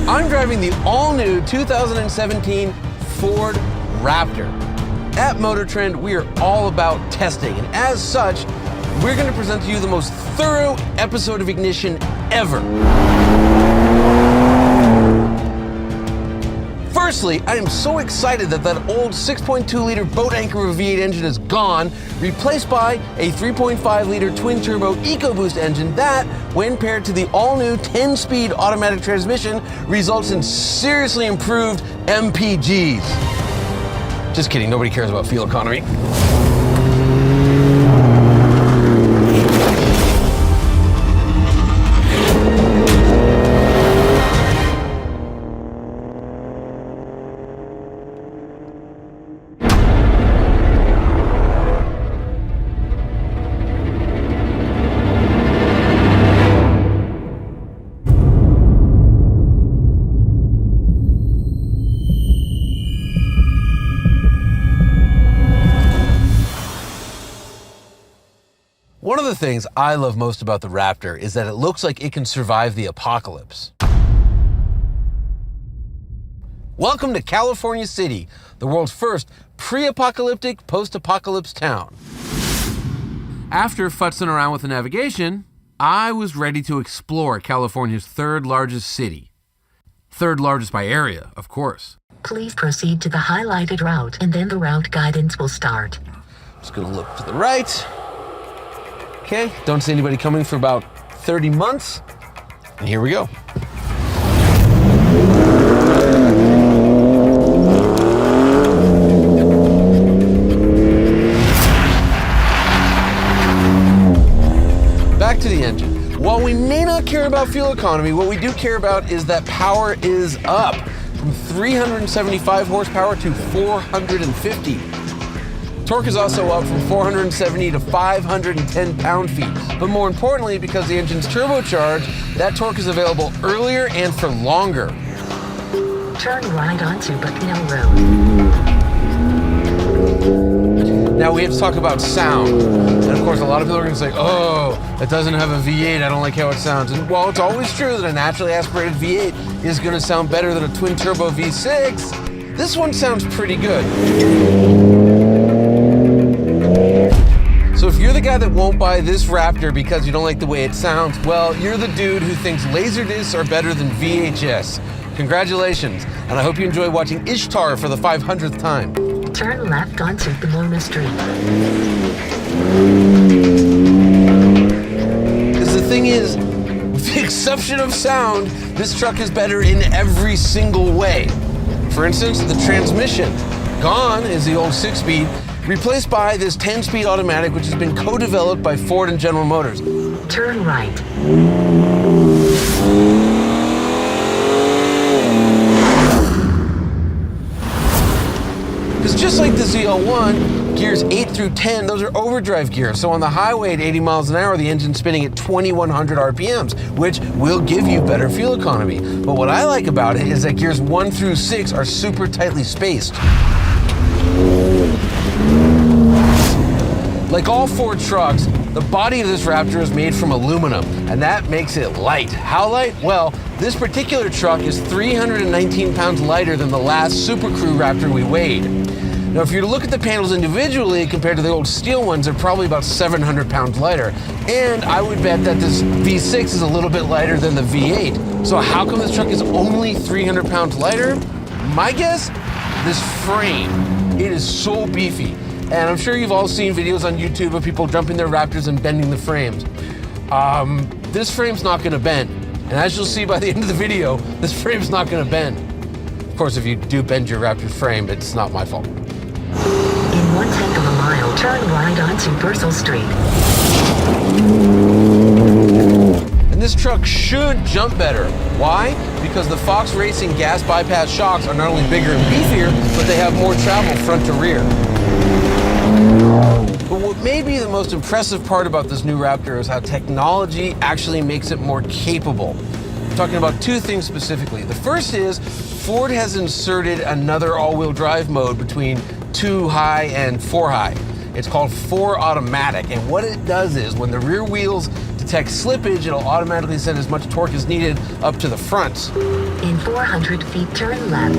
I'm driving the all-new 2017 Ford Raptor. At Motor Trend, we are all about testing, and as such, we're going to present to you the most thorough episode of Ignition ever. Firstly, I am so excited that old 6.2-liter boat anchor of a V8 engine is gone, replaced by a 3.5-liter twin-turbo EcoBoost engine that, when paired to the all-new 10-speed automatic transmission, results in seriously improved MPGs. Just kidding, nobody cares about fuel economy. One of the things I love most about the Raptor is that it looks like it can survive the apocalypse. Welcome to California City, the world's first pre-apocalyptic, post-apocalypse town. After futzing around with the navigation, I was ready to explore California's third largest city. Third largest by area, of course. Please proceed to the highlighted route, and then the route guidance will start. Just gonna look to the right. Okay, don't see anybody coming for about 30 months, and here we go. Back to the engine. While we may not care about fuel economy, what we do care about is that power is up from 375 horsepower to 450. Torque is also up from 470 to 510 pound-feet. But more importantly, because the engine's turbocharged, that torque is available earlier and for longer. Turn right onto Bucknell Road. Now we have to talk about sound. And of course, a lot of people are gonna say, oh, it doesn't have a V8, I don't like how it sounds. And while it's always true that a naturally aspirated V8 is gonna sound better than a twin-turbo V6, this one sounds pretty good. So if you're the guy that won't buy this Raptor because you don't like the way it sounds, well, you're the dude who thinks Laserdiscs are better than VHS. Congratulations, and I hope you enjoy watching Ishtar for the 500th time. Turn left onto Pomona Street. Because the thing is, with the exception of sound, this truck is better in every single way. For instance, the transmission. Gone is the old 6-speed, replaced by this 10-speed automatic, which has been co-developed by Ford and General Motors. Turn right. Because just like the ZL1, gears 8 through 10, those are overdrive gears. So on the highway at 80 miles an hour, the engine's spinning at 2,100 RPMs, which will give you better fuel economy. But what I like about it is that gears 1 through 6 are super tightly spaced. Like all Ford trucks, the body of this Raptor is made from aluminum, and that makes it light. How light? Well, this particular truck is 319 pounds lighter than the last Super Crew Raptor we weighed. Now, if you look at the panels individually compared to the old steel ones, they're probably about 700 pounds lighter. And I would bet that this V6 is a little bit lighter than the V8. So how come this truck is only 300 pounds lighter? My guess, this frame. It is so beefy. And I'm sure you've all seen videos on YouTube of people jumping their Raptors and bending the frames. This frame's not gonna bend. And as you'll see by the end of the video, this frame's not gonna bend. Of course, if you do bend your Raptor's frame, it's not my fault. In 1/10 of a mile, turn right onto Purcell Street. And this truck should jump better. Why? Because the Fox Racing gas bypass shocks are not only bigger and beefier, but they have more travel front to rear. But what may be the most impressive part about this new Raptor is how technology actually makes it more capable. I'm talking about two things specifically. The first is Ford has inserted another all-wheel drive mode between 2 high and 4 high. It's called 4 automatic, and what it does is when the rear wheels detect slippage, it'll automatically send as much torque as needed up to the front. In 400 feet, turn left.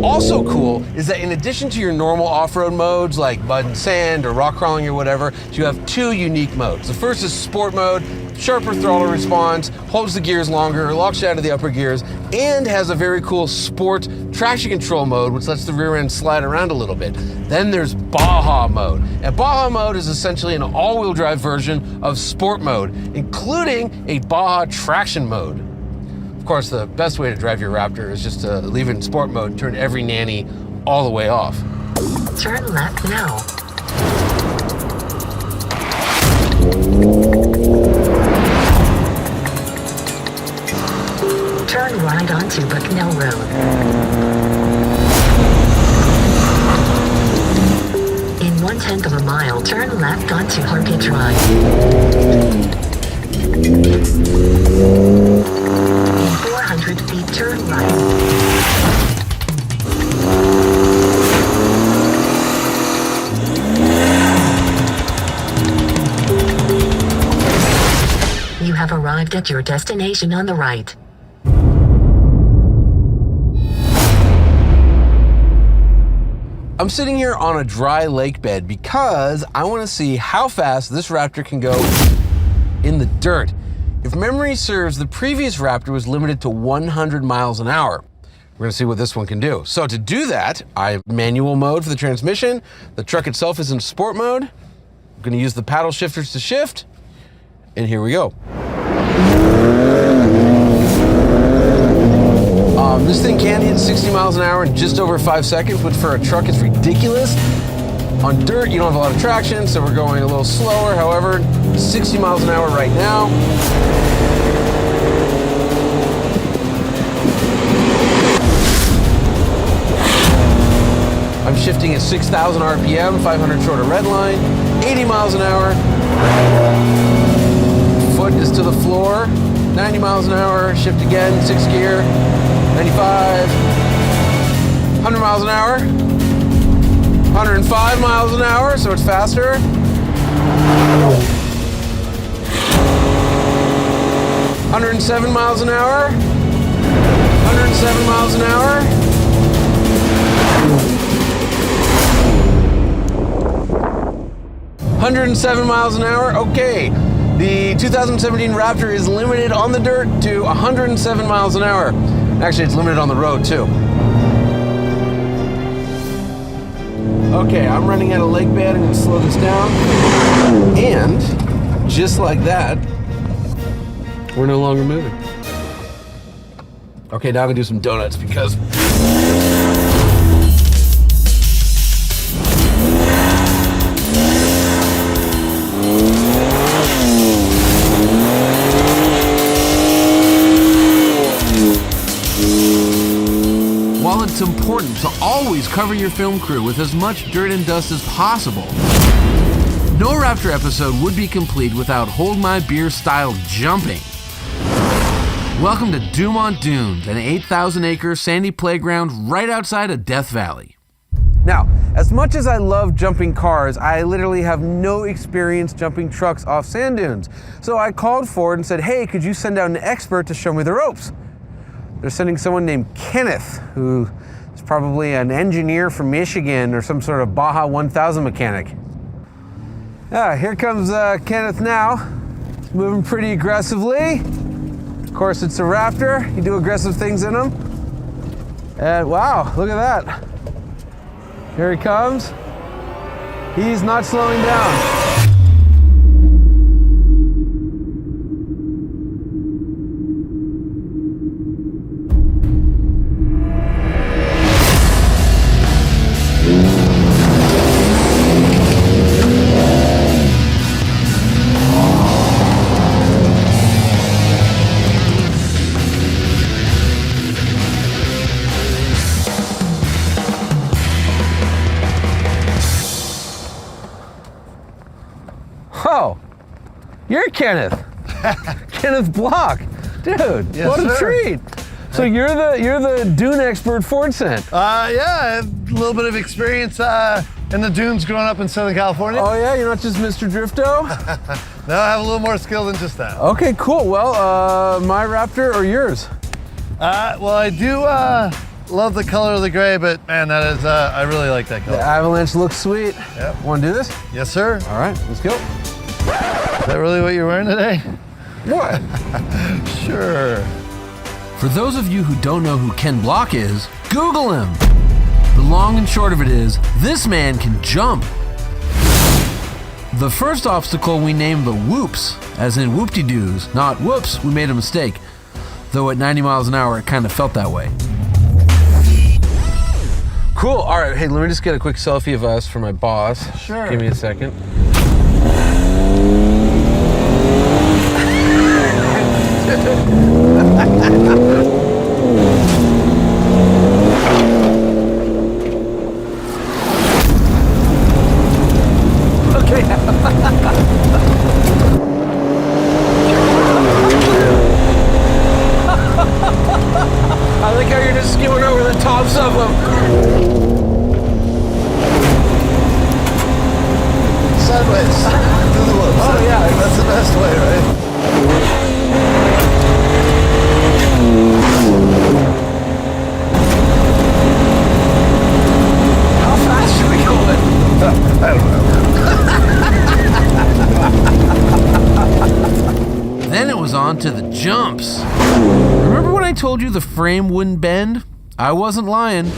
Also cool is that in addition to your normal off-road modes like mud and sand or rock crawling or whatever, you have two unique modes. The first is sport mode, sharper throttle response, holds the gears longer, locks you out of the upper gears, and has a very cool sport traction control mode, which lets the rear end slide around a little bit. Then there's Baja mode. And Baja mode is essentially an all-wheel drive version of sport mode, including a Baja traction mode. Of course, the best way to drive your Raptor is just to leave it in sport mode and turn every nanny all the way off. Turn left now. Turn right onto Bucknell Road. In 1/10 of a mile, turn left onto Harkett Drive. In 400 feet, turn right. You have arrived at your destination on the right. I'm sitting here on a dry lake bed because I want to see how fast this Raptor can go in the dirt. If memory serves, the previous Raptor was limited to 100 miles an hour. We're gonna see what this one can do. So to do that, I have manual mode for the transmission. The truck itself is in sport mode. I'm gonna use the paddle shifters to shift, and here we go. This thing can hit 60 miles an hour in just over 5 seconds, which for a truck is ridiculous. On dirt, you don't have a lot of traction, so we're going a little slower. However, 60 miles an hour right now. I'm shifting at 6,000 RPM, 500 short of red line, 80 miles an hour. Foot is to the floor, 90 miles an hour, shift again, 6th gear, 95, 100 miles an hour, 105 miles an hour, so it's faster. 107 miles an hour, 107 miles an hour. 107 miles an hour, okay. The 2017 Raptor is limited on the dirt to 107 miles an hour. Actually, it's limited on the road too. Okay, I'm running out of lake bed. I'm gonna slow this down. And just like that, we're no longer moving. Okay, now I'm gonna do some donuts because while it's important to always cover your film crew with as much dirt and dust as possible, no Raptor episode would be complete without Hold My Beer style jumping. Welcome to Dumont Dunes, an 8,000-acre sandy playground right outside of Death Valley. Now, as much as I love jumping cars, I literally have no experience jumping trucks off sand dunes. So I called Ford and said, hey, could you send out an expert to show me the ropes? They're sending someone named Kenneth, who is probably an engineer from Michigan or some sort of Baja 1000 mechanic. Here comes Kenneth now. He's moving pretty aggressively. Of course, it's a Raptor. You do aggressive things in them. And wow, look at that. Here he comes. He's not slowing down. Oh, you're Kenneth. Kenneth Block. Dude, Yes, what a sir. treat. So you're the dune expert Ford sent. Yeah, I have a little bit of experience in the dunes growing up in Southern California. Oh yeah, you're not just Mr. Drifto? No, I have a little more skill than just that. Okay, cool. Well, my Raptor or yours? Well, I do love the color of the gray, but man, that is, I really like that color. The Avalanche looks sweet. Yep. Want to do this? Yes, sir. All right, let's go. Is that really what you're wearing today? What? Sure. For those of you who don't know who Ken Block is, Google him. The long and short of it is, this man can jump. The first obstacle we named the whoops, as in whoop-de-doos, not whoops, we made a mistake. Though at 90 miles an hour, it kind of felt that way. Cool, all right, hey, let me just get a quick selfie of us for my boss. Sure. Give me a second. Okay. I like how you're just skimming over the tops of them. Sideways. Do the whoops. Oh yeah, That's the best way, right? how fast should we go? I don't know. Then it was on to the jumps. Remember when I told you the frame wouldn't bend? I wasn't lying.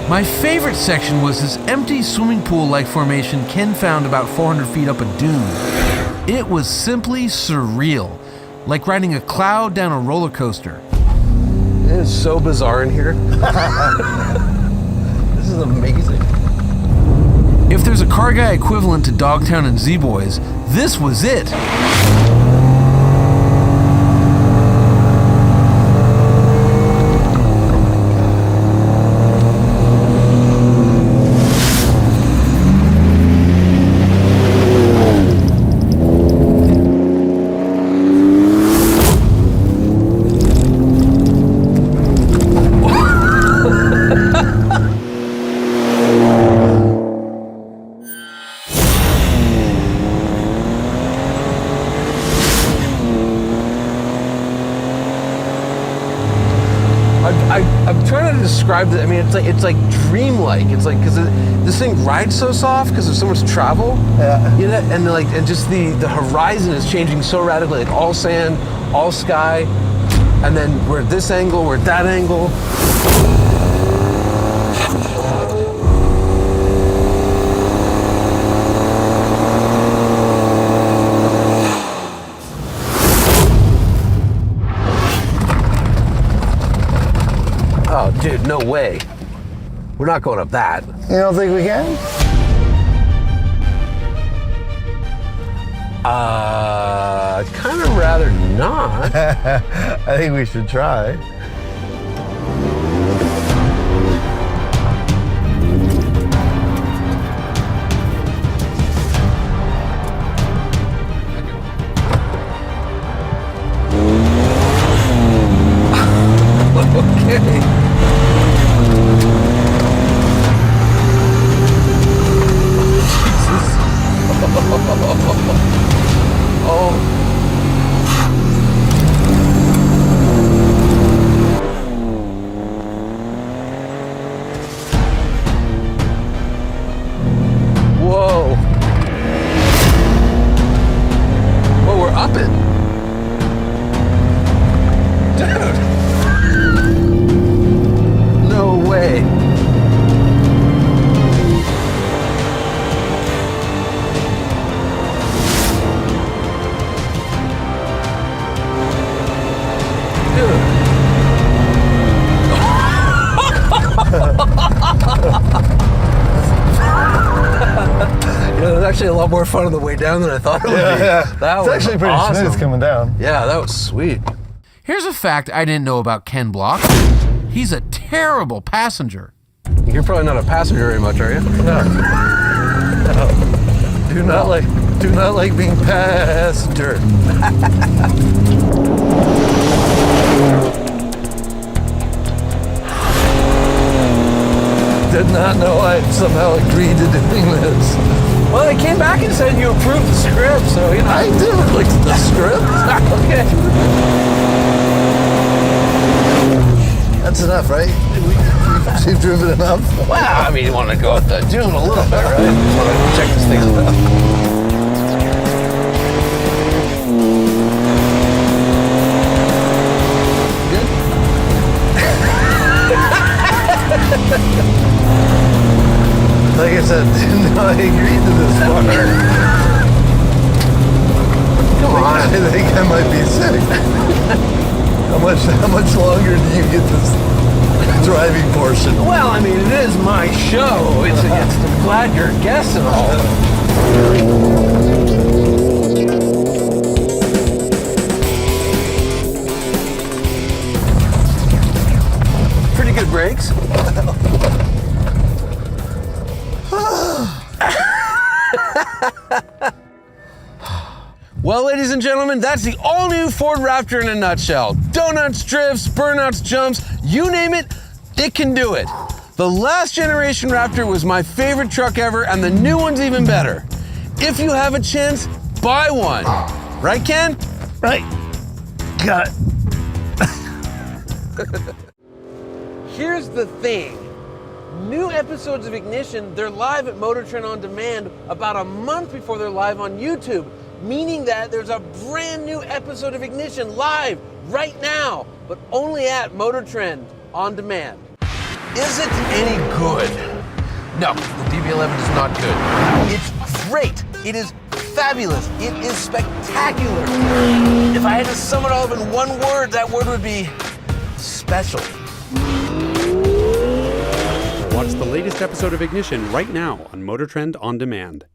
My favorite section was this empty swimming pool-like formation Ken found about 400 feet up a dune. It was simply surreal, like riding a cloud down a roller coaster. It is so bizarre in here. This is amazing. If there's a car guy equivalent to Dogtown and Z-Boys, this was it. I'm trying to describe it. I mean, it's like dreamlike. It's like because this thing rides so soft because of so much travel. Yeah. You know, and just the horizon is changing so radically. Like all sand, all sky, and then we're at this angle, we're at that angle. Oh, dude, no way. We're not going up that. You don't think we can? I'd kind of rather not. I think we should try. Okay. Oh. Whoa. Whoa, we're up it. Dude. actually a lot more fun on the way down than I thought it would be. That It's was actually pretty awesome. smooth coming down. Yeah, that was sweet. Here's a fact I didn't know about Ken Block. He's a terrible passenger. You're probably not a passenger very much, are you? No. Do not like being passenger. Did not know I somehow agreed to doing this. Well, they came back and said you approved the script, so you know. I didn't look at the script. Okay. That's enough, right? We've driven enough. Well, I mean, you want to go with the dune a little bit, right? Just want to check this thing out. Good? Like I said, didn't know I agreed to this part. Come on. I think I might be sick. How much longer do you get this driving portion? Well, I mean, it is my show. I'm glad you're a guest and all. Pretty good brakes. Well, ladies and gentlemen, that's the all-new Ford Raptor in a nutshell. Donuts, drifts, burnouts, jumps, you name it, it can do it. The last generation Raptor was my favorite truck ever, and the new one's even better. If you have a chance, buy one. Right, Ken? Right. Got it. Here's the thing. New episodes of Ignition, they're live at Motor Trend On Demand about a month before they're live on YouTube, meaning that there's a brand new episode of Ignition live right now, but only at Motor Trend On Demand. Is it any good? No, the DB11 is not good. It's great. It is fabulous. It is spectacular. If I had to sum it all up in one word, that word would be special. Watch the latest episode of Ignition right now on Motor Trend On Demand.